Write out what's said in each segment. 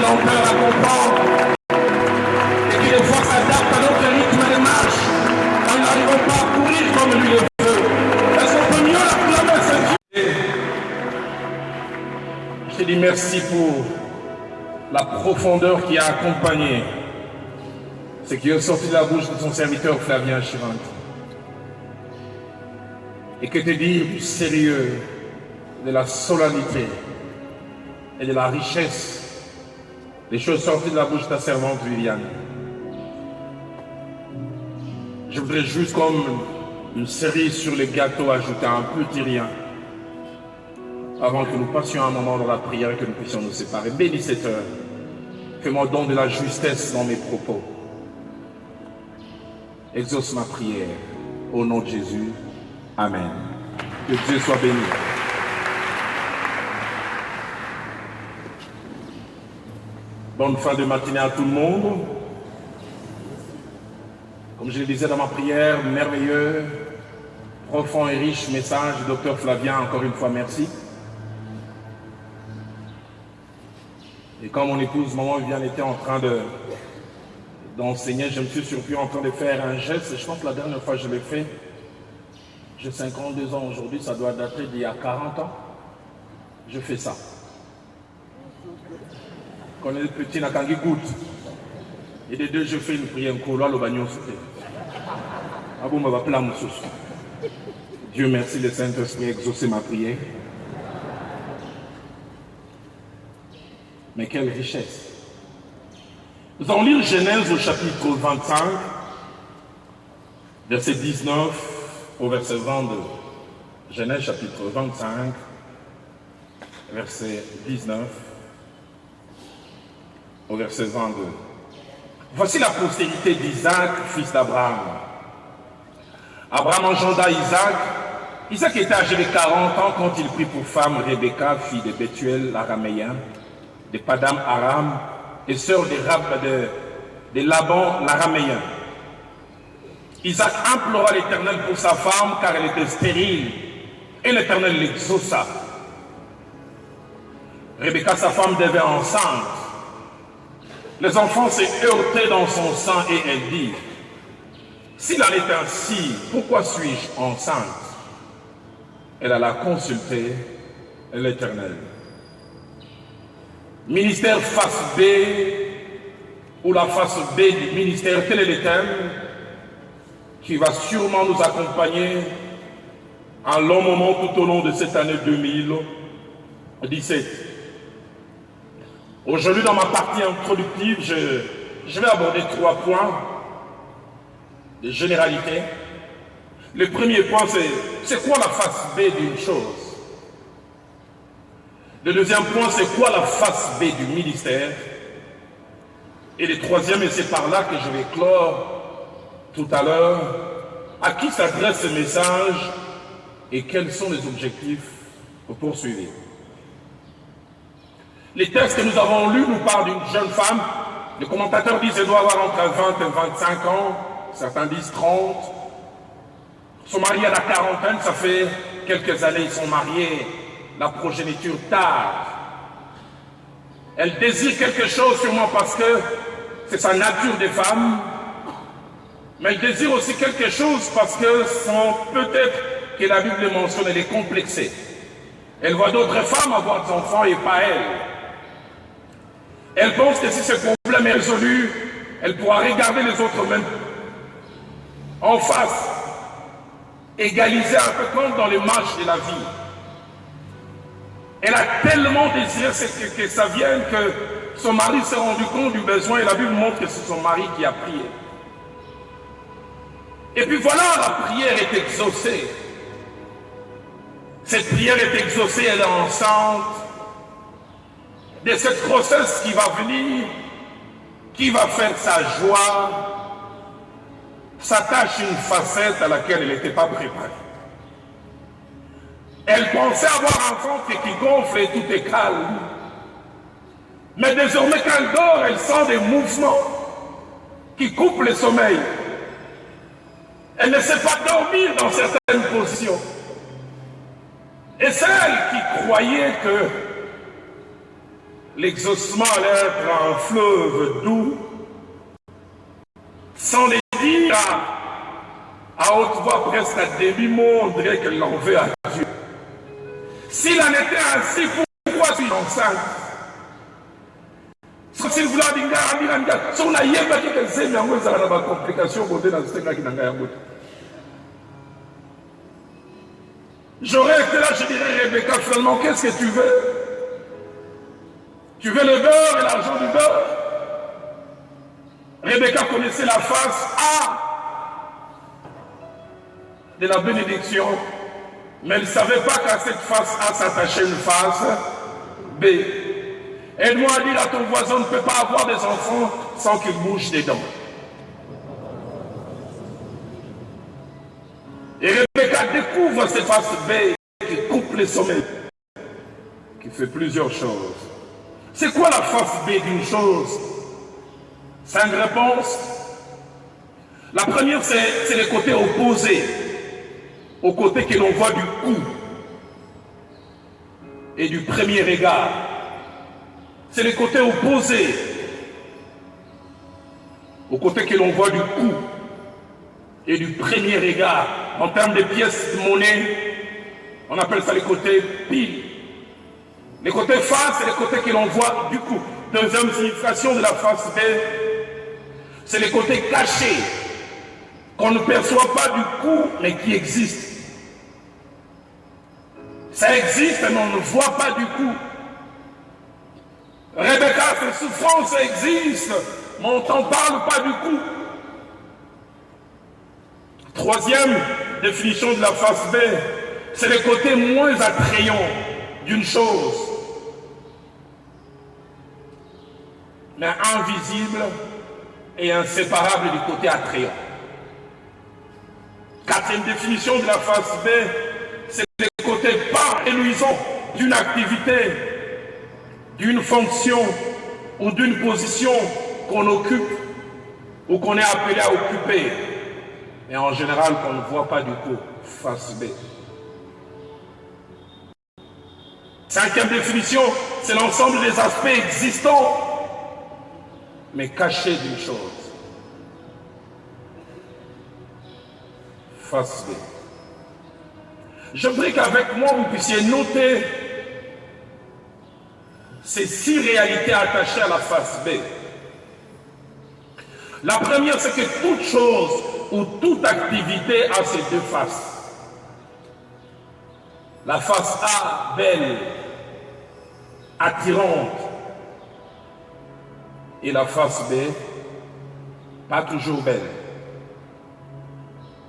lenteur à comprendre et qui des fois s'adapte à notre rythme de marche. Nous n'arrivons pas à courir comme lui le veut. Est-ce qu'on peut mieux l'acclamer, ce Dieu? Je te dis merci pour la profondeur qui a accompagné ce qui est sorti de la bouche de son serviteur Flavien Chirante. Et que te dire du sérieux, de la solennité et de la richesse des choses sorties de la bouche de ta servante Viviane. Je voudrais juste comme une série sur les gâteaux ajouter un petit rien avant que nous passions un moment dans la prière et que nous puissions nous séparer. Bénis cette heure. Fais-moi don de la justesse dans mes propos. Exauce ma prière. Au nom de Jésus. Amen. Que Dieu soit béni. Bonne fin de matinée à tout le monde. Comme je le disais dans ma prière, merveilleux, profond et riche message du docteur Flavien. Encore une fois, merci. Et quand mon épouse, maman Viviane, était en train d'enseigner, je me suis surpris en train de faire un geste. Et je pense que la dernière fois que je l'ai fait, j'ai 52 ans aujourd'hui, ça doit dater d'il y a 40 ans. Je fais ça. Quand on est petit, on a goûte. Et des deux, je fais une prière, le bagnon sauté. Ah bon, on va appeler la Dieu merci, le Saint-Esprit a exaucé ma prière. Mais quelle richesse. Nous allons lire Genèse au chapitre 25, verset 19 au verset 22. Genèse chapitre 25, verset 19 au verset 22. Voici la postérité d'Isaac, fils d'Abraham. Abraham engenda Isaac. Isaac était âgé de 40 ans quand il prit pour femme Rebecca, fille de Bethuel l'araméen, de Padam Aram, et sœur de Laban l'araméen. Isaac implora l'Éternel pour sa femme car elle était stérile, et l'Éternel l'exauça. Rebecca, sa femme, devint enceinte. Les enfants se heurtaient dans son sein et elle dit, s'il en est ainsi, pourquoi suis-je enceinte? Elle alla consulter l'Éternel. Ministère face B, ou la face B du ministère, tel est le thème qui va sûrement nous accompagner un long moment tout au long de cette année 2017. Aujourd'hui, dans ma partie introductive, je vais aborder 3 points de généralité. Le premier point, c'est quoi la face B d'une chose? Le deuxième point, c'est quoi la face B du ministère? Et le troisième, et c'est par là que je vais clore tout à l'heure, à qui s'adresse ce message et quels sont les objectifs poursuivis. Les textes que nous avons lus nous parlent d'une jeune femme. Les commentateurs disent qu'elle doit avoir entre 20 et 25 ans, certains disent 30. Son mari à la quarantaine, ça fait quelques années, ils sont mariés, la progéniture tard. Elle désire quelque chose sûrement parce que c'est sa nature de femme, mais elle désire aussi quelque chose parce que peut-être que la Bible mentionne, elle est complexée. Elle voit d'autres femmes avoir des enfants et pas elle. Elle pense que si ce problème est résolu, elle pourra regarder les autres même en face, égaliser un peu comme dans les marches de la vie. Elle a tellement désiré que ça vienne que son mari s'est rendu compte du besoin et la Bible montre que c'est son mari qui a prié. Et puis voilà, la prière est exaucée. Cette prière est exaucée, elle est enceinte de cette grossesse qui va venir, qui va faire sa joie, s'attache une facette à laquelle elle n'était pas préparée. Elle pensait avoir un ventre qui gonfle et tout est calme. Mais désormais qu'elle dort, elle sent des mouvements qui coupent le sommeil. Elle ne sait pas dormir dans certaines positions. Et celle qui croyait que l'exaucement allait être un fleuve doux, sans les dire à haute voix, presque à demi-mot, on dirait qu'elle l'en veut à Dieu. S'il en était ainsi, pourquoi suis-je enceinte? S'il voulait dire, si on a yéba qui qu'elle sait, mais en fait, ça a des complications côté dans ce temps-là qui n'a pas de. J'aurais été là, je dirais, Rebecca, finalement, qu'est-ce que tu veux? Tu veux le beurre et l'argent du beurre? Rebecca connaissait la face A de la bénédiction, mais elle ne savait pas qu'à cette face A s'attachait une face B. Aide-moi à dire à ton voisin, on ne peut pas avoir des enfants sans qu'il bouge des dents. Et Rebecca découvre cette face B qui coupe les sommets, qui fait plusieurs choses. C'est quoi la face B d'une chose? 5 réponses. La première, c'est le côté opposé, au côté que l'on voit du coup et du premier regard. C'est le côté opposé, au côté que l'on voit du coup et du premier regard. En termes de pièces de monnaie, on appelle ça le côté pile. Le côté face, c'est le côté que l'on voit du coup. Deuxième signification de la face B, c'est le côté caché, qu'on ne perçoit pas du coup, mais qui existe. Ça existe, mais on ne voit pas du coup. Rebecca, ces souffrances existent, mais on ne t'en parle pas du coup. Troisième définition de la face B, c'est le côté moins attrayant d'une chose, mais invisible et inséparable du côté attrayant. Quatrième définition de la face B, c'est le côté pas éluisant d'une activité, d'une fonction ou d'une position qu'on occupe ou qu'on est appelé à occuper, et en général qu'on ne voit pas du coup, face B. Cinquième définition, c'est l'ensemble des aspects existants, mais cachés d'une chose. Face B. J'aimerais qu'avec moi, vous puissiez noter ces 6 réalités attachées à la face B. La première, c'est que toute chose ou toute activité a ses 2 faces. La face A, belle, attirante, et la face B, pas toujours belle.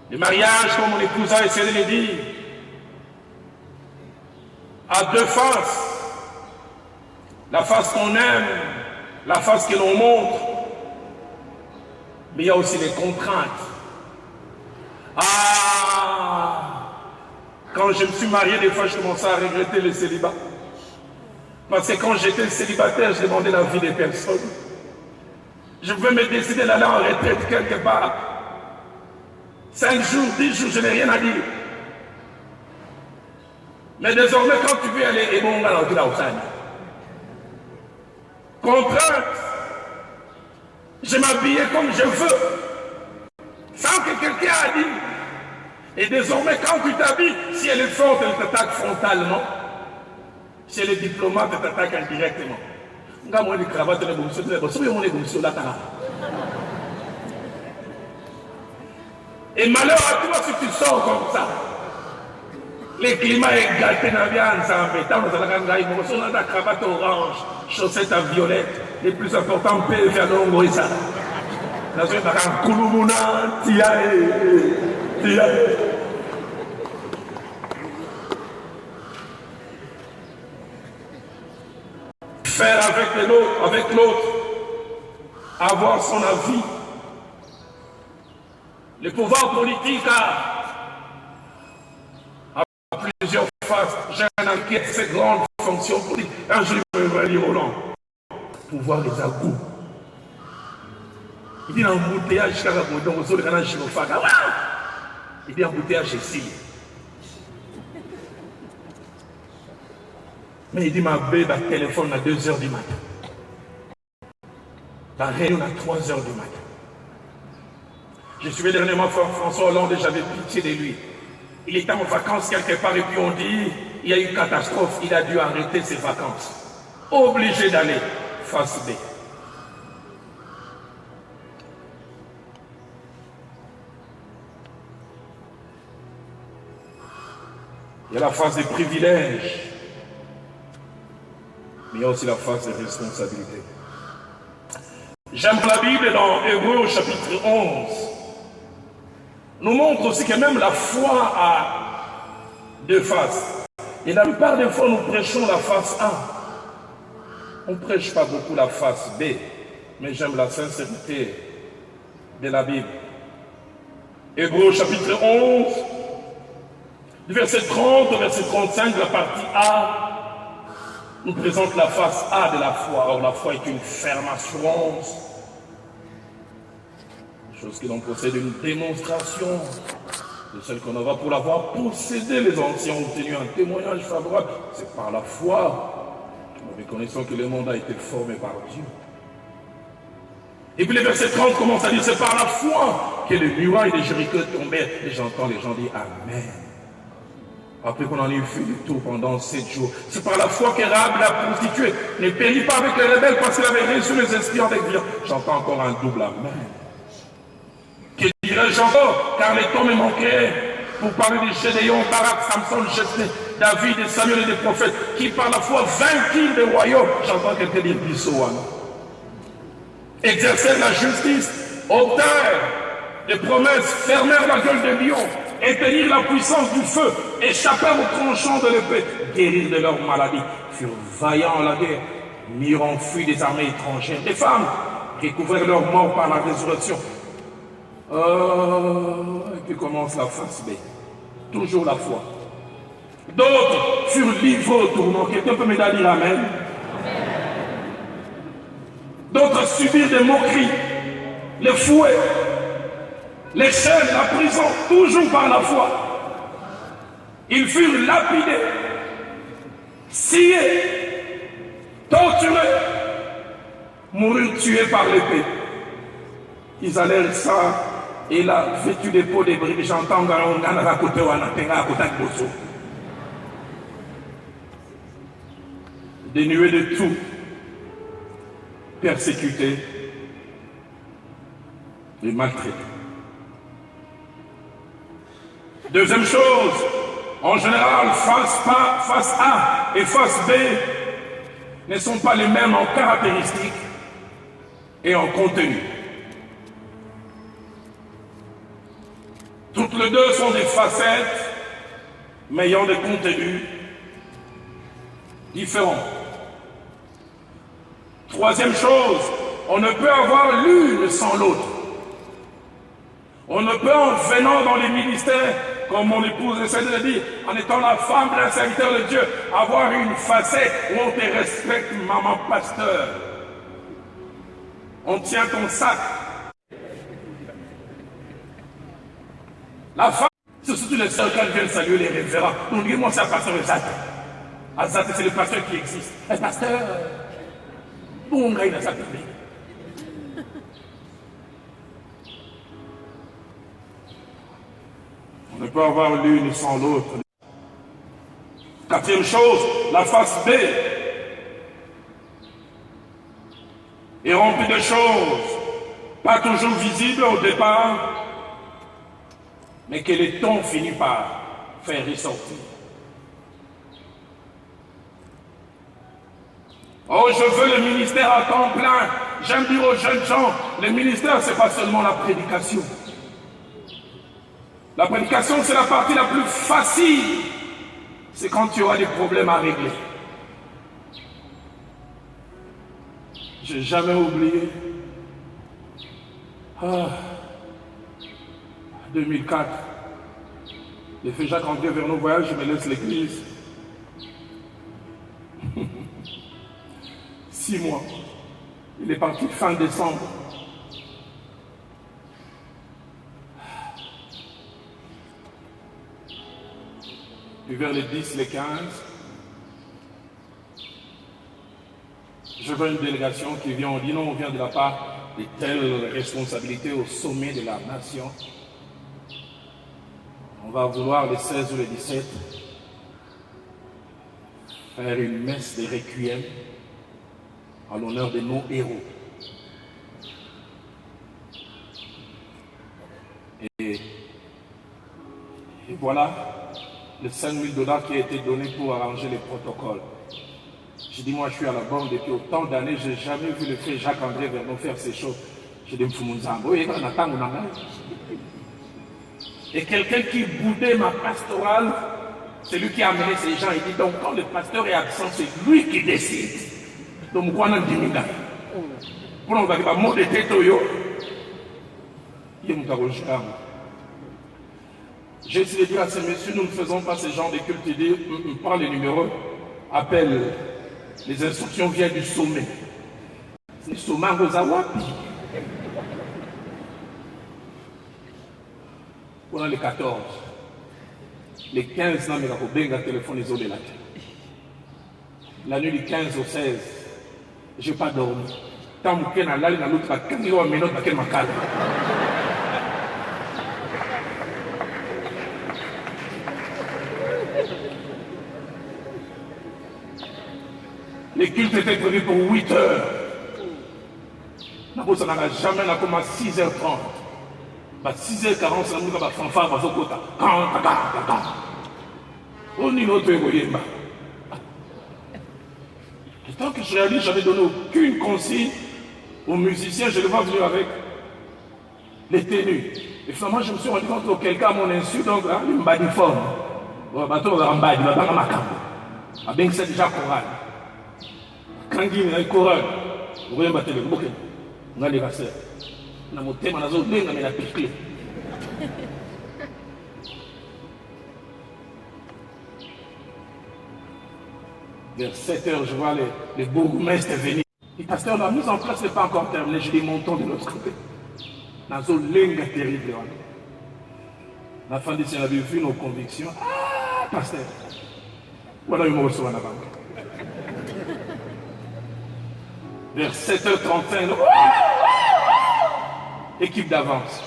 Le mariage, comme mon épouse a essayé de le dire, a 2 faces. La face qu'on aime, la face que l'on montre, mais il y a aussi les contraintes. Quand je me suis marié, des fois je commençais à regretter le célibat. Parce que quand j'étais célibataire, je demandais la vie des personnes. Je pouvais me décider d'aller en retraite quelque part. 5 jours, 10 jours, je n'ai rien à dire. Mais désormais, quand tu veux aller, et bon, on va contrainte. Je m'habillais comme je veux, sans que quelqu'un a dit. Et désormais, quand tu t'habilles, si elle est forte, elle t'attaque frontalement. Si elle est diplomate, elle t'attaque indirectement. Et malheur à toi si tu sors comme ça. Le climat est gâté dans la vie ensemble. On a ta cravate orange, chaussettes à violette. Les plus importants, P, vers l'Ongoïsa. Faire avec l'autre, avoir son avis. Le pouvoir politique a plusieurs faces. J'ai un enquête, ces grandes fonctions politiques. Un jour, je vais dire au nom. Pouvoir les agouts. Il dit embouteillage jusqu'à la boudon, aux autres canaux chinois. Il dit embouteillage ici. Mais il dit, ma bébé, ma téléphone à 2 heures du matin. La réunion à 3 heures du matin. Je suivais dernièrement François Hollande et j'avais pitié de lui. Il était en vacances quelque part et puis on dit, il y a eu une catastrophe, il a dû arrêter ses vacances. Obligé d'aller face B. Il y a la phase des privilèges, mais il y a aussi la phase des responsabilités. J'aime la Bible dans Hébreux au chapitre 11. Nous montre aussi que même la foi a 2 faces. Et la plupart des fois, nous prêchons la face A. On ne prêche pas beaucoup la face B, mais j'aime la sincérité de la Bible. Hébreux chapitre 11, du verset 30 au verset 35, la partie A, nous présente la face A de la foi. Or, la foi est une ferme assurance, chose que l'on possède une démonstration de celle qu'on aura pour l'avoir possédé. Les anciens ont obtenu un témoignage favorable. C'est par la foi. Nous reconnaissons que le monde a été formé par Dieu. Et puis le verset 30 commence à dire, c'est par la foi que les murailles de Jéricho tombaient. Et j'entends les gens dire Amen. Après qu'on en ait fait du tout pendant 7 jours. C'est par la foi que Rahab, la prostituée, ne périt pas avec les rebelles parce qu'il avait reçu les esprits avec Dieu. J'entends encore un double Amen. Que dirais-je encore, car les temps me manquaient pour parler de Gédéon, Barak, Samson, Jephthé, David et Samuel et des prophètes qui par la foi vainquirent des royaumes. J'entends quelqu'un dire Bissoana. Exercèrent la justice, obtinrent des promesses, fermèrent la gueule des lions, éteignirent la puissance du feu, échappèrent aux tranchants de l'épée, guérirent de leur maladie, furent vaillants à la guerre, mirent en fuite des armées étrangères. Des femmes découvrèrent leur mort par la résurrection. Et puis commence la face B. Toujours la foi. D'autres furent livrés au tourment. Quelqu'un peut me dire Amen. D'autres subirent des moqueries, les fouets, les chaînes, la prison, toujours par la foi. Ils furent lapidés, sciés, torturés, moururent tués par l'épée. Ils allèrent ça, et là, vêtus des peaux des briques, j'entends dénués de tout, persécutés et maltraités. Deuxième chose, en général, face A et face B ne sont pas les mêmes en caractéristiques et en contenu. Toutes les deux sont des facettes, mais ayant des contenus différents. Troisième chose, on ne peut avoir l'une sans l'autre. On ne peut, en venant dans les ministères, comme mon épouse essaie de le dire, en étant la femme d'un serviteur de Dieu, avoir une facette où on te respecte, maman pasteur. On tient ton sac. La femme, c'est surtout les sœurs quand elles viennent saluer les révérends. Donc, dis-moi, c'est un pasteur Azat. Azat, c'est le pasteur qui existe. Un pasteur, bon, il a sa public. On ne peut avoir l'une sans l'autre. Quatrième chose, la face B est remplie de choses, pas toujours visibles au départ, mais que le temps finit par faire ressortir. Oh, je veux le ministère à temps plein. J'aime dire aux jeunes gens, le ministère, ce n'est pas seulement la prédication. La prédication, c'est la partie la plus facile. C'est quand tu auras des problèmes à régler. Je n'ai jamais oublié. 2004. J'ai fait Jacques-André vers nos voyages, je me laisse l'église. 6 mois. Il est parti fin décembre. Puis vers les 10, les 15, Je veux une délégation qui vient, on dit non, on vient de la part de telles responsabilités au sommet de la nation. On va vouloir le 16 ou le 17 faire une messe de requiem en l'honneur de nos héros. Et voilà les 5 000 $ qui a été donné pour arranger les protocoles. J'ai dit, moi je suis à la banque depuis autant d'années, je n'ai jamais vu le frère Jacques-André Vernon faire ces choses. J'ai dit, et quelqu'un qui boudait ma pastorale, c'est lui qui a amené ces gens. Il dit, donc quand le pasteur est absent, c'est lui qui décide. Donc, quoi n'en dit pas. Pour nous dire, mot de tête, j'ai essayé de dire à ces messieurs, nous ne faisons pas ce genre de culte. Il dit, prends les numéros, appelle, les instructions viennent du sommet. C'est le sommet Rosawapi. On a les 14. Les 15, non, mais il y a un téléphone isolé là. La nuit du 15 au 16, je n'ai pas dormi. Tant que je suis allé dans l'autre, je suis allé dans l'autre. Les cultes étaient prévus pour 8 heures. Ça n'a jamais commencé à 6h30. À 6h40, ça nous a fanfare à Zokota. On y va. Et tant que je réalise, je n'avais donné aucune consigne aux musiciens, je les vois venir avec les tenues. Et finalement, je me suis rendu compte que quelqu'un, à mon insu, donc, il me bat uniforme. Il va c'est déjà choral. Quand il y a un choral, vous voyez, on a des casseurs. On a mon thème, on a la piquée. Vers 7 heures, je vois les bourgmestres venir. Le pasteur, la mise en place n'est pas encore terminée. Je dis, montons de l'autre côté. Dans une ligne terrible. La fin de on avait vu nos convictions. Ah, pasteur. Voilà, il me reçoit la banque. Vers 7h35, équipe d'avance.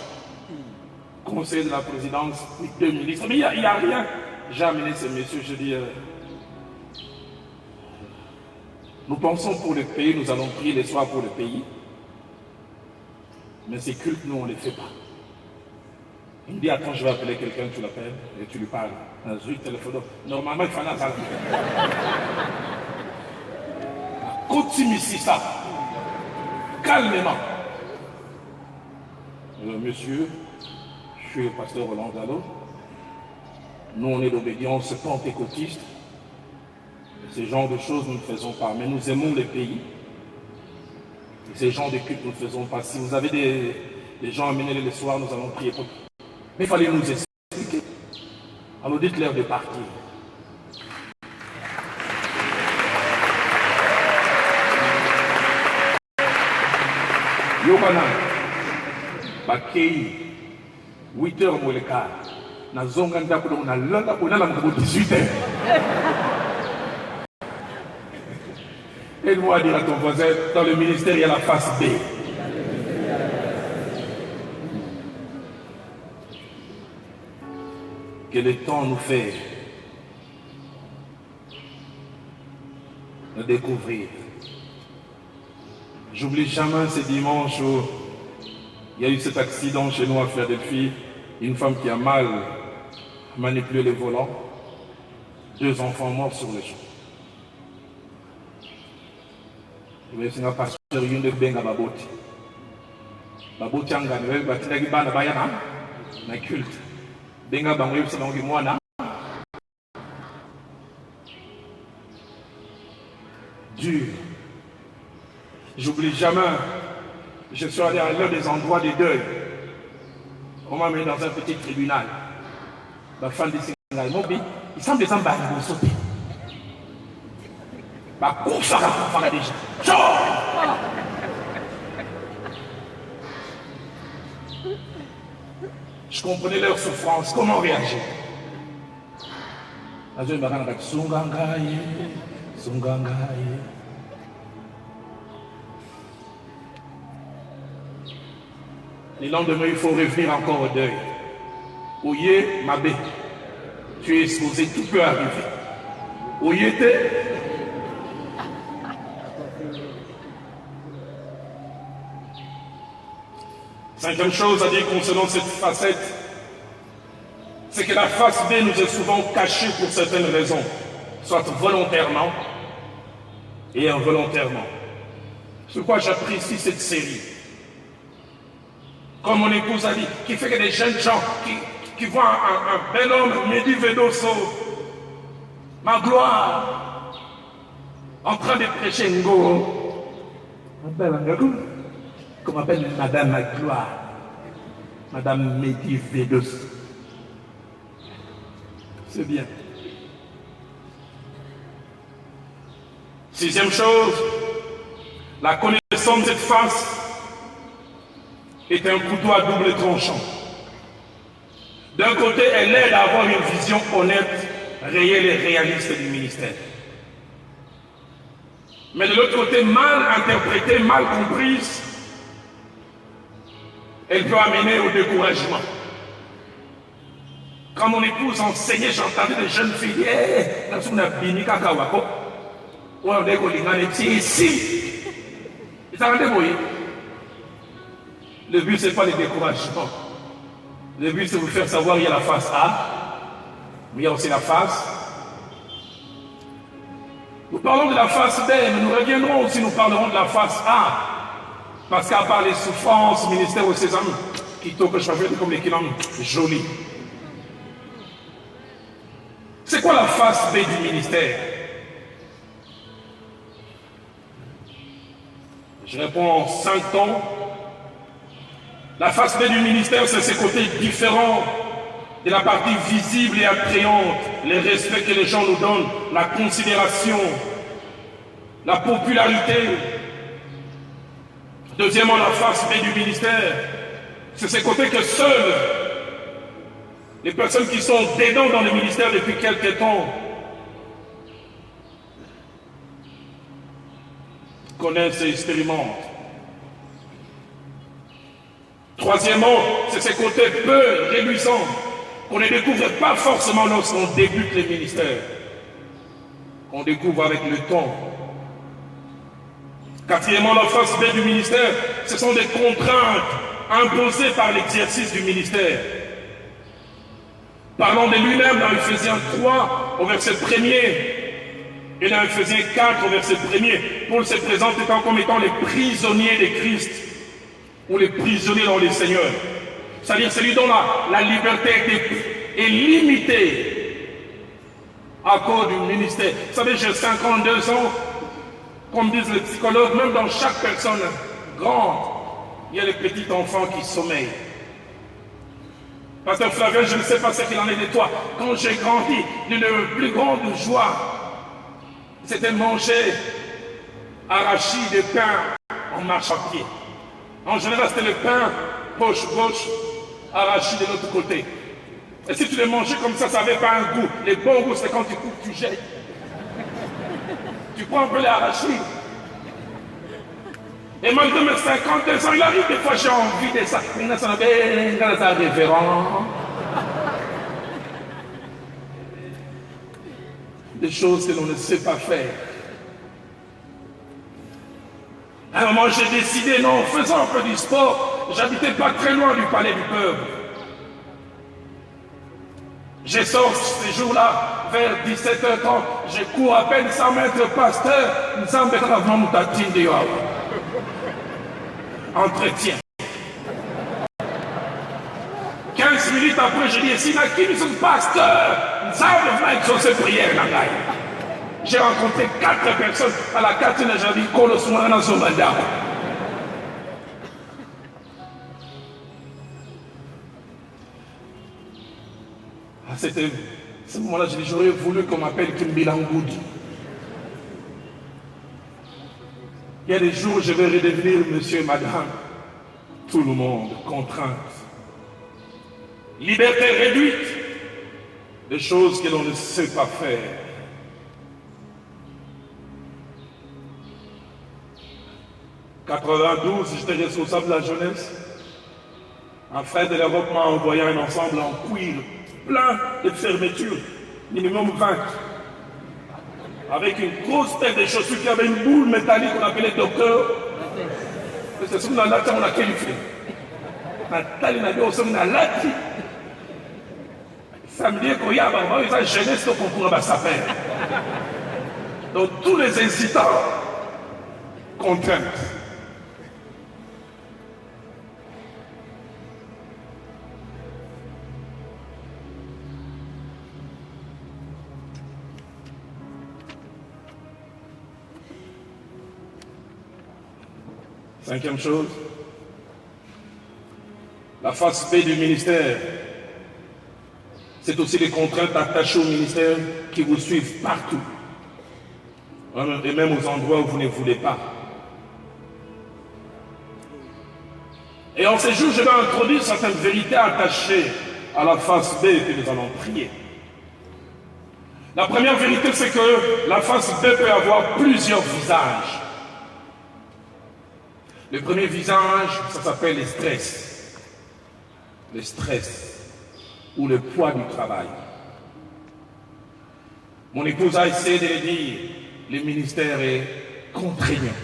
Conseil de la présidence, 2 ministres. Mais il n'y a rien. J'ai amené ces messieurs, je dis, nous pensons pour le pays, nous allons prier les soirs pour le pays. Mais ces cultes, nous, on ne les fait pas. Il me dit, attends, je vais appeler quelqu'un, tu l'appelles et tu lui parles. Un téléphone. Normalement, il fallait ça. Continue ici, ça. Calmement. Monsieur, je suis le pasteur Roland Gallo. Nous, on est d'obédience pentecôtiste. Ces genres de choses, nous ne faisons pas. Mais nous aimons les pays. Et ces genres de cultes, nous ne faisons pas. Si vous avez des gens, amenez-les le soir, nous allons prier pour eux. Mais il fallait nous expliquer. Alors dites-leur de partir. Yobana, Bakei, 8h moins le quart. Na zonga ndako na langa pour na 18h. Aide-moi à dire à ton voisin, dans le ministère, il y a la face B. Que le temps nous fait de découvrir. J'oublie jamais ce dimanche où il y a eu cet accident chez nous à Philadelphie. Une femme qui a mal manipulé le volant. 2 enfants morts sur le champ. C'est un pasteur qui a benga baboti. Baboti anga ne va battre les bana bayana na culte. Benga bango c'est donc moi na. Dur. J'oublie jamais. Je suis allé à l'un des endroits des deuils. On m'a mis dans un petit tribunal. La femme dit il semble que ça va sauter. Ma course à la femme déjà. Je comprenais leur souffrance. Comment réagir? Le lendemain, il faut revenir encore au deuil. Ouye, Mabé, tu es exposé, tout peut arriver. Ouye, t'es. Cinquième chose à dire concernant cette facette, c'est que la face B nous est souvent cachée pour certaines raisons, soit volontairement et involontairement. C'est pourquoi j'apprécie cette série. Comme mon épouse a dit, qui fait que des jeunes gens qui voient un bel homme, Mehdi Vedoso, ma gloire, en train de prêcher Ngo, qu'on appelle Madame ma gloire, Madame Mehdi Vedoso. C'est bien. Sixième chose, la connaissance de cette face est un couteau à double tranchant. D'un côté, elle aide à avoir une vision honnête, réelle et réaliste du ministère. Mais de l'autre côté, mal interprétée, mal comprise, elle peut amener au découragement. Quand mon épouse enseignait, j'entendais des jeunes filles, ici. Le but, ce n'est pas le découragement. Le but, c'est de vous faire savoir qu'il y a la face A, mais il y a aussi la face. Nous parlons de la face B, mais nous reviendrons aussi, nous parlerons de la face A. Parce qu'à part les souffrances, ministère au sésame, qui toque, je vais comme les kilomètres, joli. C'est quoi la face B du ministère? Je réponds en 5 temps. La face B du ministère, c'est ses côtés différents de la partie visible et attrayante, les respects que les gens nous donnent, la considération, la popularité. Deuxièmement, la face B du ministère, c'est ces côtés que seuls les personnes qui sont dedans dans le ministère depuis quelques temps connaissent et expérimentent. Troisièmement, c'est ces côtés peu réluisants qu'on ne découvre pas forcément lorsqu'on débute le ministère, qu'on découvre avec le temps. Quatrièmement, la face B du ministère, ce sont des contraintes imposées par l'exercice du ministère. Parlant de lui-même dans Ephésiens 3 au verset 1er et dans Ephésiens 4 au verset 1er, Paul se présente comme étant les prisonniers de Christ ou les prisonniers dans les seigneurs. C'est-à-dire celui dont la liberté est limitée à cause du ministère. Vous savez, j'ai 52 ans, comme disent les psychologues, même dans chaque personne grande, il y a les petits enfants qui sommeillent. Pasteur Flavien, je ne sais pas ce qu'il en est de toi. Quand j'ai grandi, l'une des plus grandes joies, c'était de manger arachide et pain en marche à pied. En général, c'était le pain, poche gauche, arachide de l'autre côté. Et si tu les mangeais comme ça n'avait pas un goût. Les bons goûts, c'est quand tu coupes, tu jettes. Tu prends un peu l'arachide. Et malgré mes 52 ans, il arrive des fois, j'ai envie de ça. Mais ça un révérend. Des choses que l'on ne sait pas faire. À un moment, j'ai décidé, non, faisons un peu du sport. J'habitais pas très loin du palais du peuple. Je sors ces jours-là, vers 17h30, je cours à peine 100 mètres, pasteur, nous sommes vraiment moutatine de Yoawa. Entretien. 15 minutes après, je dis, si qui nous sommes pasteurs, nous avons vraiment exaucé prière dans la. J'ai rencontré 4 personnes à la 4e, j'ai dit, Kolo Soumana Zomanda. À ce moment-là, je dis, j'aurais voulu qu'on m'appelle Kimbilangoudi. Il y a des jours où je vais redevenir monsieur et madame. Tout le monde, contrainte. Liberté réduite. Des choses que l'on ne sait pas faire. En 92, j'étais responsable de la jeunesse. Un frère de l'Europe m'a envoyé un ensemble en cuir, plein de fermetures, minimum 20. Avec une grosse paire de chaussures qui avait une boule métallique qu'on appelait docteur. C'est ce qu'on a là, on a qualifié. Nathalie n'a dit au sommet, on a lati. Samedi, quand il y a une jeunesse au concours à sa père. Donc tous les incitants, contraintes. Cinquième chose, la face B du ministère, c'est aussi les contraintes attachées au ministère qui vous suivent partout, et même aux endroits où vous ne voulez pas. Et en ces jours, je vais introduire certaines vérités attachées à la face B que nous allons prier. La première vérité, c'est que la face B peut avoir plusieurs visages. Le premier visage, ça s'appelle le stress. Le stress ou le poids du travail. Mon épouse a essayé de le dire, le ministère est contraignant.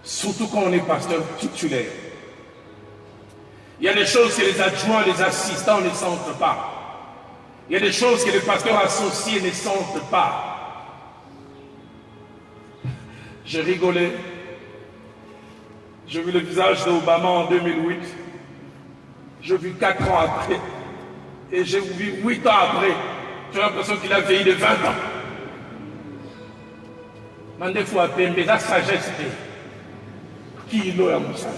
Surtout quand on est pasteur titulaire. Il y a des choses que les adjoints, les assistants ne sentent pas. Il y a des choses que les pasteurs associés ne sentent pas. Je rigolais. J'ai vu le visage d'Obama en 2008. J'ai vu 4 ans après. Et j'ai vu 8 ans après. J'ai l'impression qu'il a vieilli de 20 ans. Mais des fois, mais la sagesse, qui est là, Moussala?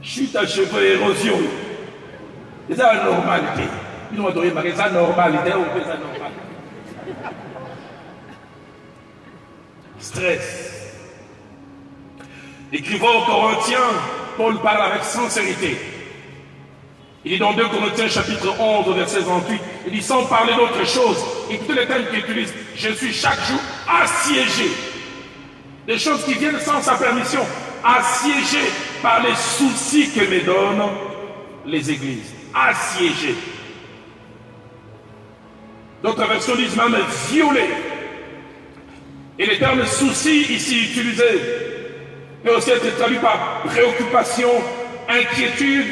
Chute à cheveux, érosion. C'est la normalité. Ils ont donné la normalité ou la normalité. Stress. Écrivant aux Corinthiens, Paul parle avec sincérité. Il dit dans 2 Corinthiens chapitre 11 verset 28, il dit sans parler d'autre chose, écoutez les termes qu'il utilise, je suis chaque jour assiégé. Des choses qui viennent sans sa permission, assiégé par les soucis que me donnent les églises. Assiégé. D'autres versions disent même violé. Et le terme souci ici utilisé peut aussi être traduit par préoccupation, inquiétude,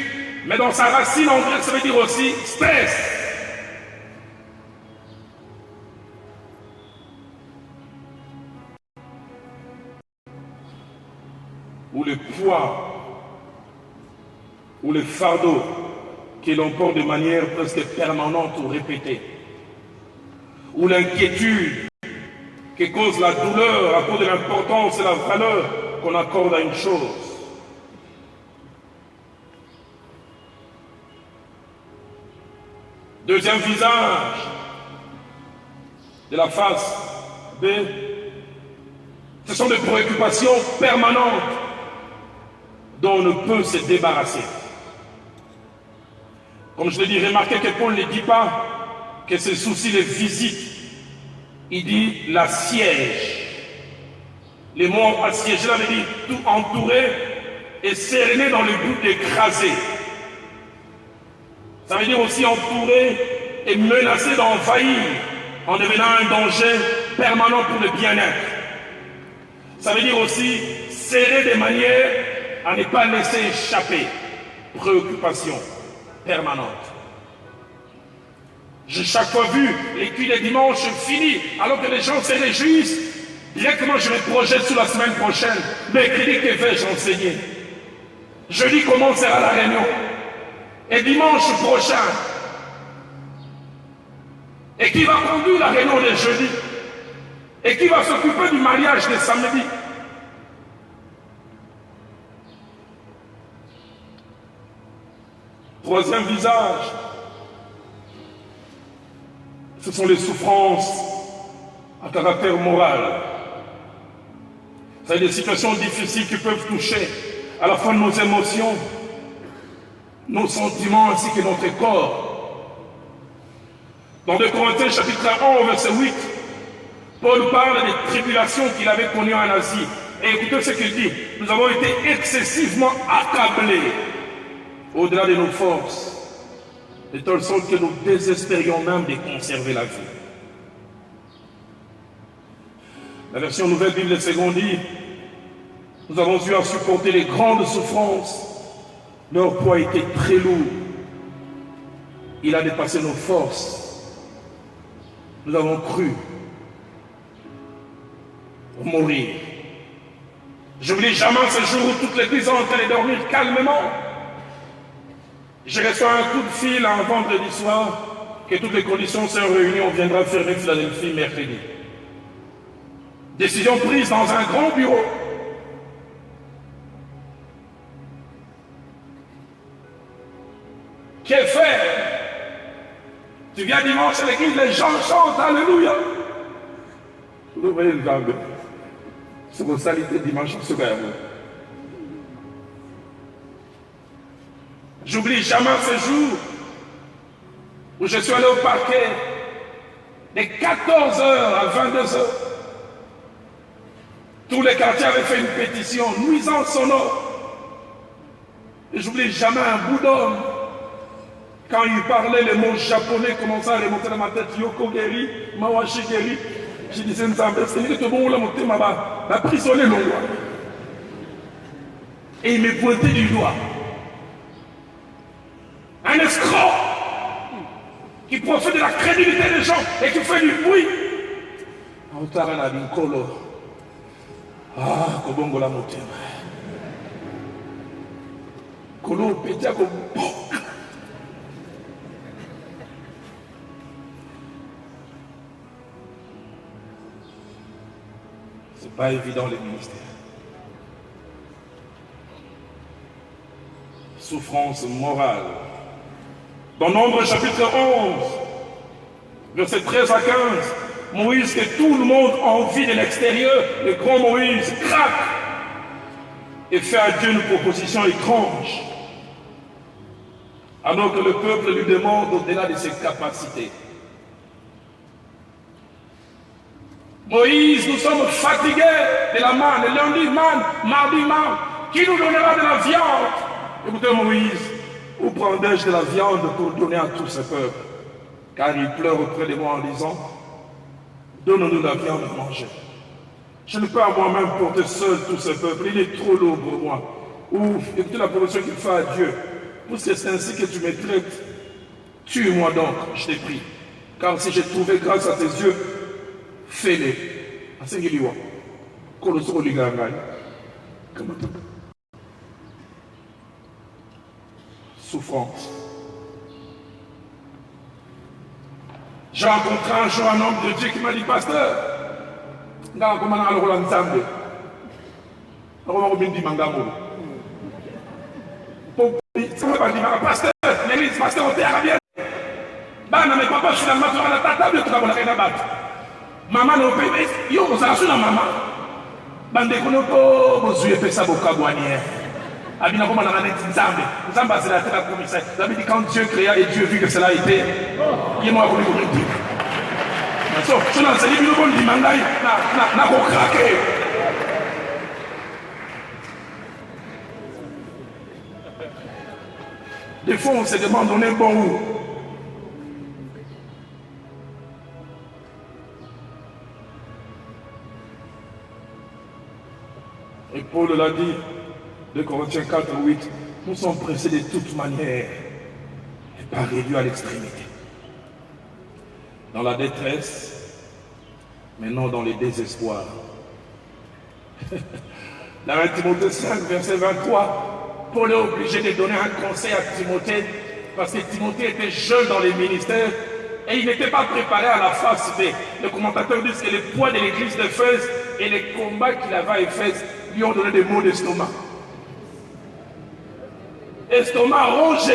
mais dans sa racine en grec, ça veut dire aussi stress. Ou le poids, ou le fardeau que l'on porte de manière presque permanente ou répétée. Ou l'inquiétude qui cause la douleur à cause de l'importance et la valeur qu'on accorde à une chose. Deuxième visage de la face B, ce sont des préoccupations permanentes dont on ne peut se débarrasser. Comme je l'ai dit, remarquez que Paul ne dit pas que ces soucis les visitent. Il dit l'assiège. Les mots assiégés, là, veut dire tout entouré et cerné dans le but d'écraser. Ça veut dire aussi entouré et menacé d'envahir en devenant un danger permanent pour le bien-être. Ça veut dire aussi serré de manière à ne pas laisser échapper. Préoccupation permanente. J'ai chaque fois vu les culs des dimanches finis, alors que les gens se réjouissent. Directement, je me projette sur la semaine prochaine. Mercredi, que vais-je enseigner? Jeudi, comment sera la réunion? Et dimanche prochain. Et qui va conduire la réunion de jeudi? Et qui va s'occuper du mariage de samedi? Troisième visage, ce sont les souffrances à caractère moral. C'est des situations difficiles qui peuvent toucher à la fois nos émotions, nos sentiments ainsi que notre corps. Dans 2 Corinthiens chapitre 11 verset 8, Paul parle des tribulations qu'il avait connues en Asie. Et écoutez ce qu'il dit. Nous avons été excessivement accablés au-delà de nos forces, de telle sorte que nous désespérions même de conserver la vie. La version Nouvelle Bible Seconde dit, nous avons eu à supporter les grandes souffrances. Leur poids était très lourd. Il a dépassé nos forces. Nous avons cru mourir. Je n'oublie jamais ce jour où toute l'église est en train de dormir calmement. Je reçois un coup de fil un vendredi soir que toutes les conditions sont réunies, on viendra fermer Philadelphie mercredi. Décision prise dans un grand bureau. Qu'est fait? Tu viens dimanche à l'église, les gens chantent, alléluia. Vous voyez le gars, c'est vos salités dimanche, c'est quand même. J'oublie jamais ce jour où je suis allé au parquet de 14h à 22h. Tous les quartiers avaient fait une pétition, nuisance sonore. Et j'oublie jamais un bout d'homme. Quand il parlait, les mots japonais commençaient à remonter dans ma tête. Yoko Geri, Mawashi Geri. Je disais, c'est bon, la prisonnier le roi. Et il me pointait du doigt. Un escroc qui profite de la crédulité des gens et qui fait du bruit. Ah, Kobongo la motema. Kolo petia ko. C'est pas évident les ministères. Souffrance morale. Dans Nombre chapitre 11, versets 13 à 15, Moïse, que tout le monde envie de l'extérieur, le grand Moïse craque et fait à Dieu une proposition étrange, alors que le peuple lui demande au-delà de ses capacités. Moïse, nous sommes fatigués de la manne, le lundi manne, mardi manne, qui nous donnera de la viande? Écoutez Moïse, où prendrai-je de la viande pour donner à tout ce peuple? Car il pleure auprès de moi en disant, donne-nous la viande à manger. Je ne peux à moi-même porter seul tout ce peuple, il est trop lourd pour moi. Ouf, écoutez la proposition qu'il fait à Dieu. Puisque c'est ainsi que tu me traites, tue-moi donc, je t'ai prie. Car si j'ai trouvé grâce à tes yeux, fais-les. Souffrance. J'ai rencontré un jour un homme de Dieu qui m'a dit, pasteur, pasteur, l'église, pasteur, on t'est bana mais papa finalement tu vas la table tu vas la reine battre maman no bébé yo on s'en la maman bande kono ko bozuye pesa bokagwanier abina comme on a net nzambe nzamba c'est la terre commissaire ça veut dire quand Dieu créa et Dieu vit que cela était il m'a voulu vous dire so so na c'est lui bon dimangai na ko craquer des fois on se demande on est bon où. Et Paul l'a dit, 2 Corinthiens 4, 8, nous sommes pressés de toute manière et pas réduits à l'extrémité. Dans la détresse, mais non dans les désespoirs. Dans 1 Timothée 5, verset 23, Paul est obligé de donner un conseil à Timothée parce que Timothée était jeune dans les ministères et il n'était pas préparé à la face B. Les commentateurs disent que le poids de l'église d'Éphèse et les combats qu'il avait à Éphèse lui ont donné des maux d'estomac. Estomac rongé.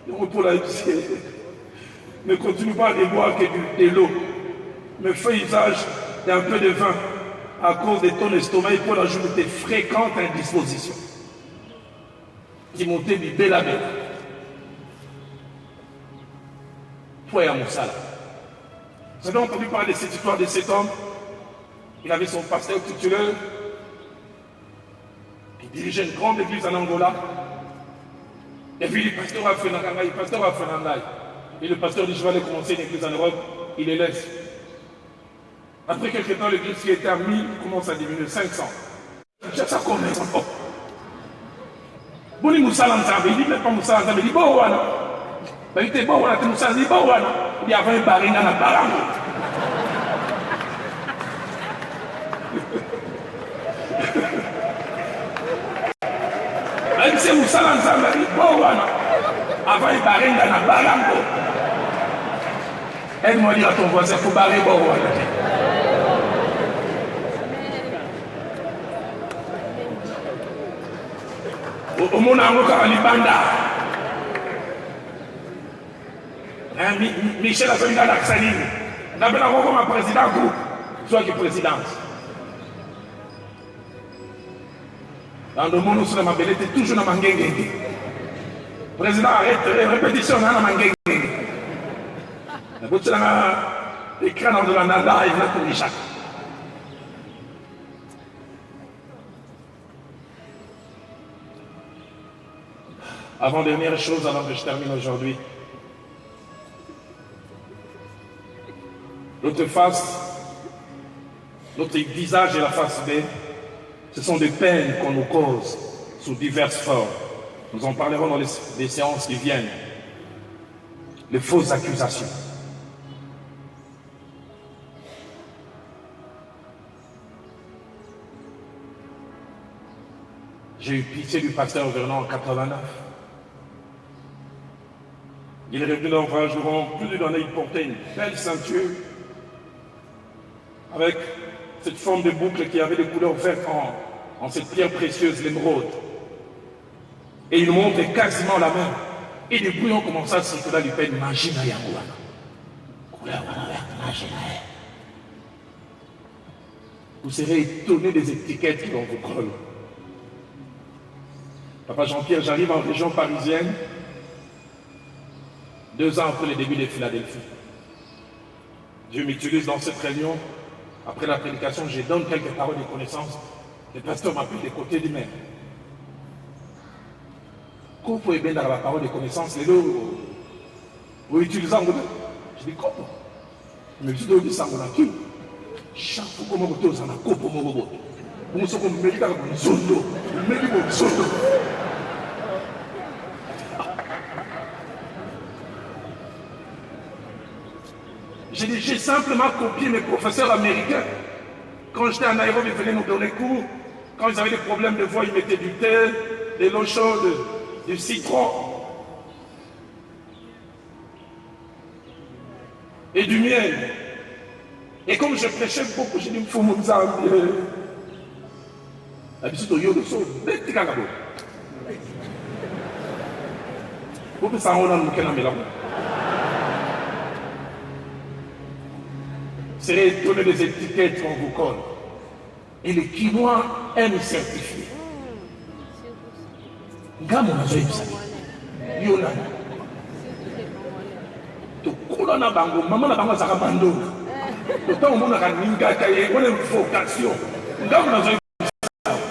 Donc pour la ne continue pas de boire que de l'eau, mais fais usage d'un peu de vin à cause de ton estomac et pour ajouter fréquentes indispositions. Timothée dit bella bella. Toi et à Moussala. Vous avez entendu parler de cette histoire de cet homme Il avait son pasteur titulaire qui dirigeait une grande église en Angola. Et puis le pasteur a fait Nangaï. Et le pasteur dit, je vais aller commencer une église en Europe. Il les laisse. Après quelques temps, l'église qui était à 1000 commence à diminuer, 500. Ça commence. Boni Moussa Lanzambe, il dit même pas Moussa Lanzambe, il dit bon, voilà. Il dit bon, voilà, Moussa, il dit bon, voilà. Il y avait un baril dans la barangue. Il dit Moussa Lanzambe, il dit bon, voilà. Avant, il baril dans la barangue. Aide-moi à dire à ton voisin, il faut barrer bon, voilà. Au monde encore à Libanda. Michel a fait une Saline. On appelle encore comme un président groupe, soit qui est présidence. Dans le monde où sur la mabelle était toujours dans Mangengue. Président arrête, répétition dans Mangengue. La bouche dans l'écran de la Nada et la Tourichac. Avant-dernière chose, avant que je termine aujourd'hui. Notre face, notre visage et la face B, ce sont des peines qu'on nous cause sous diverses formes. Nous en parlerons dans les séances qui viennent. Les fausses accusations. J'ai eu pitié du pasteur Vernon en 89. Il est revenu dans un jour, plus d'une année, il portait une belle ceinture avec cette forme de boucle qui avait des couleurs vertes en cette pierre précieuse, l'émeraude. Et il montrait quasiment la main. Et depuis, on commençait à circuler du père Magina Yangouana. Couleur verte, Magina. Vous serez étonné des étiquettes qui vont vous coller. Papa Jean-Pierre, j'arrive en région parisienne. 2 ans après le début de Philadelphie. Dieu m'utilise dans cette réunion. Après la prédication, je donne quelques paroles de connaissance. Le pasteur m'appelle des côtés du même. Quand vous pouvez bien dans la parole de connaissance, les deux, vous utilisez en gros. Je dis comment? Mais je dis ça en nature. Chaque fois que vous avez un copo, vous avez un zondo. J'ai simplement copié mes professeurs américains. Quand j'étais en Nairobi, ils venaient nous donner cours. Quand ils avaient des problèmes de voix, ils mettaient du thé, de l'eau chaude, du citron et du miel. Et comme je prêchais beaucoup, j'ai dit, il faut me dire, la visite au Yodo, c'est petit cagabo. Vous pouvez savoir où on a mis là. Serez étonné des étiquettes qu'on vous colle. Et les Quinois aiment certifier. Gamo na zoe bisani. Yona. To kola na bango, mama na bango zaka bando. To ta on mona kaninga kaye, on a une vocation. Gamo na zoe bisani.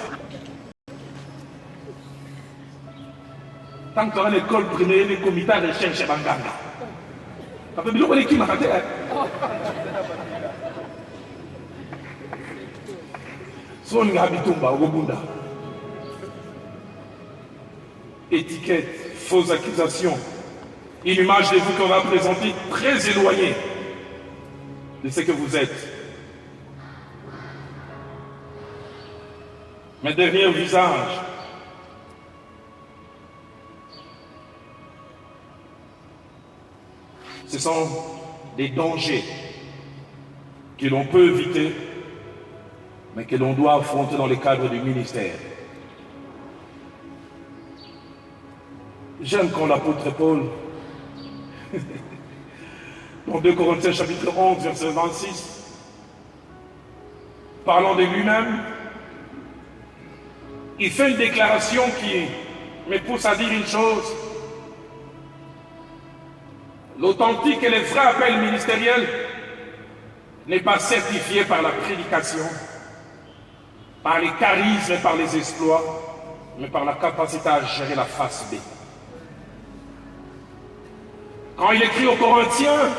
Tant que tu as une école primaire, les comités de recherche et banganga. Ça fait bien qui m'a fait. Son habitumba au Bunda. Étiquette, fausses accusations, une image de vous qu'on va présenter très éloignée de ce que vous êtes. Mais derrière le visage, ce sont des dangers que l'on peut éviter, mais que l'on doit affronter dans le cadre du ministère. J'aime quand l'apôtre Paul, dans 2 Corinthiens chapitre 11, verset 26, parlant de lui-même, il fait une déclaration qui me pousse à dire une chose. L'authentique et les vrais appels ministériels n'est pas certifié par la prédication, par les charismes et par les exploits, mais par la capacité à gérer la face B. Quand il écrit aux Corinthiens,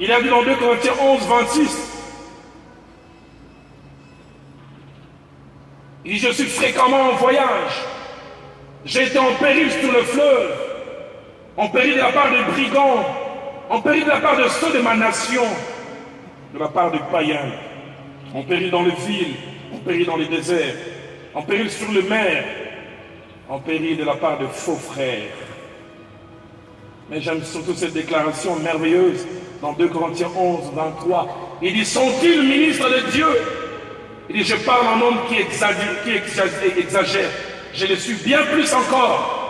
il a dit dans 2 Corinthiens 11, 26, il dit, je suis fréquemment en voyage, j'ai été en péril sur le fleuve, en péril de la part des brigands, en péril de la part de ceux de ma nation, de la part des païens, en péril dans les villes, en péril dans les déserts, en péril sur les mers, en péril de la part de faux frères. Mais j'aime surtout cette déclaration merveilleuse dans 2 Corinthiens 11, 23. Il dit, sont-ils ministres de Dieu? Il dit, je parle en homme qui exagère. Je le suis bien plus encore.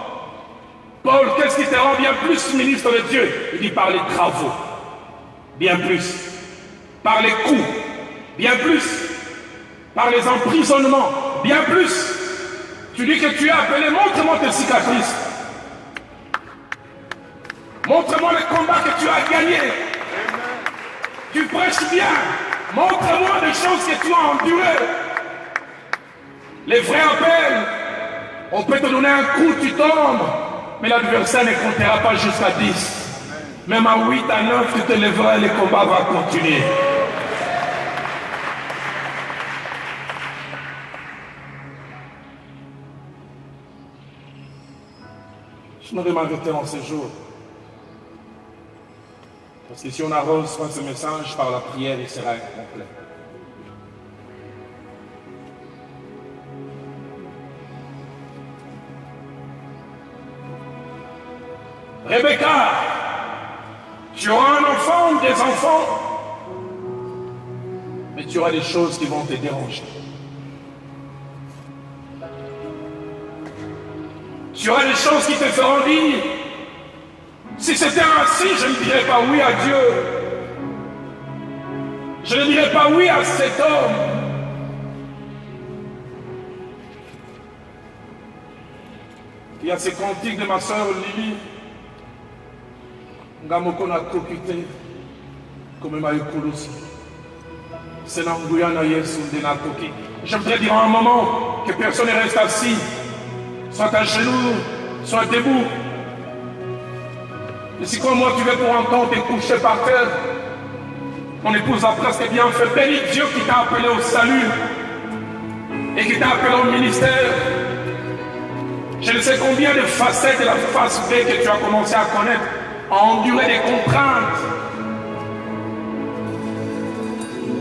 Paul, qu'est-ce qui te rend bien plus ministre de Dieu? Il dit, par les travaux, bien plus. Par les coups, bien plus. Par les emprisonnements, bien plus. Tu dis que tu es appelé, montre-moi tes cicatrices. Montre-moi le combat que tu as gagné. Tu prêches bien. Montre-moi des choses que tu as endurées. Les vrais appels, on peut te donner un coup, tu tombes, mais l'adversaire ne comptera pas jusqu'à 10. Même à 8, à 9, tu te lèveras et le combat va continuer. Je me m'arrêter en ce jour. Parce que si on arrose pas ce message par la prière, il sera incomplet. Rebecca, tu auras un enfant, des enfants, mais tu auras des choses qui vont te déranger. Tu auras des choses qui te feront dire, si c'était ainsi, je ne dirais pas oui à Dieu. Je ne dirais pas oui à cet homme. Il y a ces cantiques de ma soeur Lily. Ngamoko na kokite, comme ma ekolosi. C'est l'angouya Yesu de na koki. J'aimerais dire à un moment que personne ne reste assis, soit à genoux, soit debout. Et si comme moi tu veux pour un temps te coucher par terre, mon épouse a presque bien fait. Bénis Dieu qui t'a appelé au salut et qui t'a appelé au ministère. Je ne sais combien de facettes de la face B que tu as commencé à connaître, à endurer des contraintes.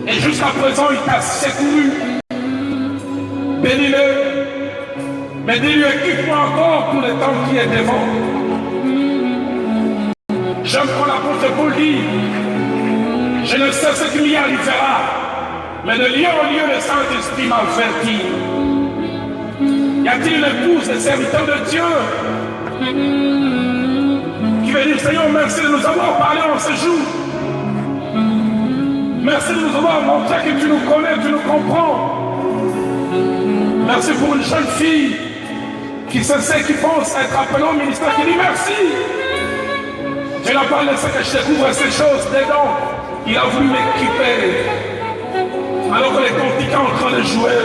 Et jusqu'à présent, il t'a secouru. Bénis-le. Mais dis-lui, équipe-moi encore pour le temps qui est devant. J'aime quand l'apôtre Paul dit, je ne sais ce qui m'y arrivera, mais de lieu en lieu, le Saint-Esprit m'a averti. Y a-t-il une épouse, des serviteurs de Dieu, qui veut dire, Seigneur, merci de nous avoir parlé en ce jour. Merci de nous avoir montré que tu nous connais, tu nous comprends. Merci pour une jeune fille qui sait, qui pense être appelée au ministère, qui dit merci. Dieu n'a pas laissé que je découvre ces choses dedans. Il a voulu m'équiper. Alors que les cantiques sont en train de jouer,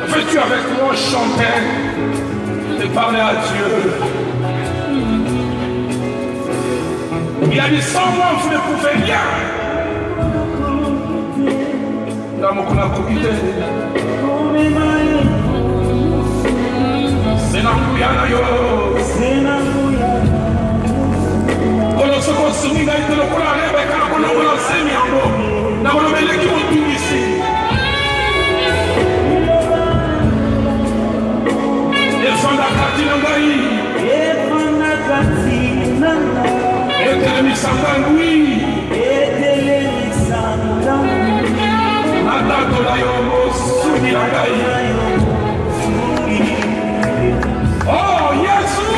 veux-tu avec moi chanter et parler à Dieu? Il a dit, sans moi, vous ne pouvez rien. C'est l'angouya yo. Kono soko sumi na itelo kola Rebecca na kono kola semi ambo na kono meleki motungisi efanda katina ngai etele misanga ngui nadato la yo mosuni na ngai. Oh Yesu.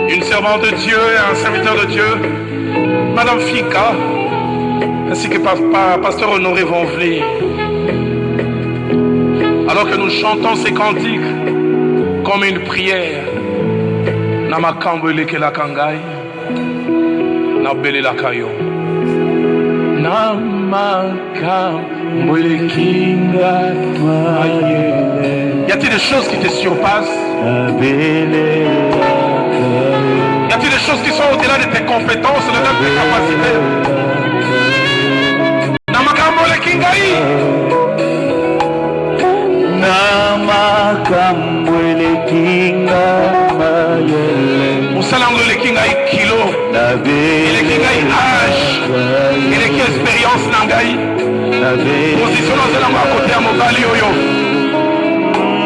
Une servante de Dieu et un serviteur de Dieu, Madame Fika, ainsi que Pasteur Honoré vont venir. Alors que nous chantons ces cantiques comme une prière, Namakambele ke la kangai, Nabele la kayo, Nam Y a-t-il des choses qui te surpassent? Y a-t-il des choses qui sont au-delà de tes compétences, au-delà de tes capacités? Namakambo le kingai. Musalango le kingai kilo. Le kingai âge. Et le kingai expérience nangai. Position dans la main à côté à Mobali Oyo.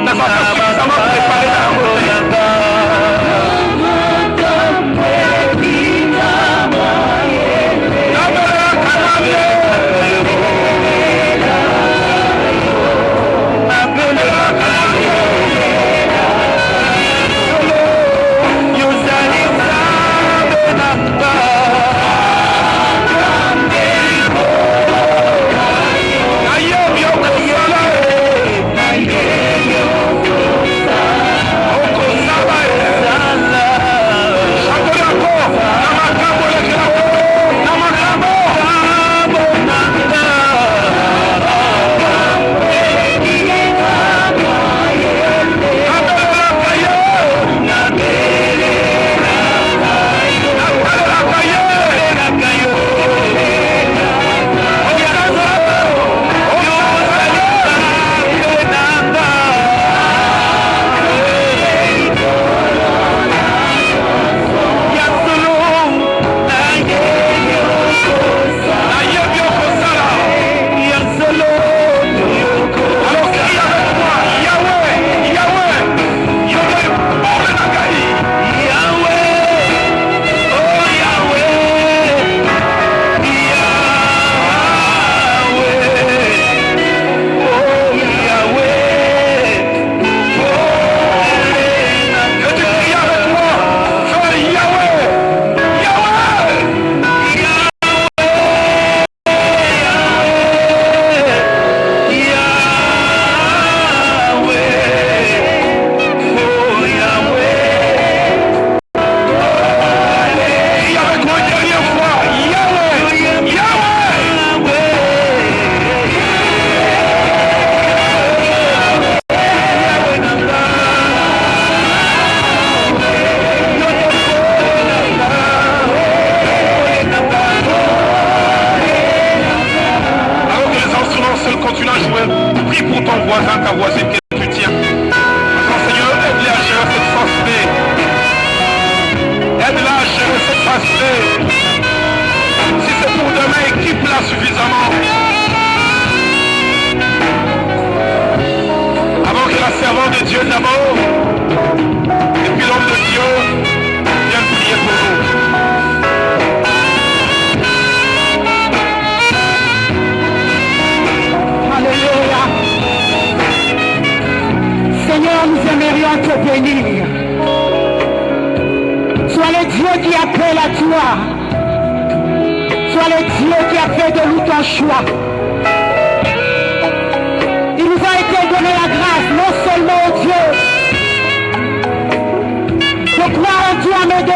N'a pas suffisamment préparé dans la côté. De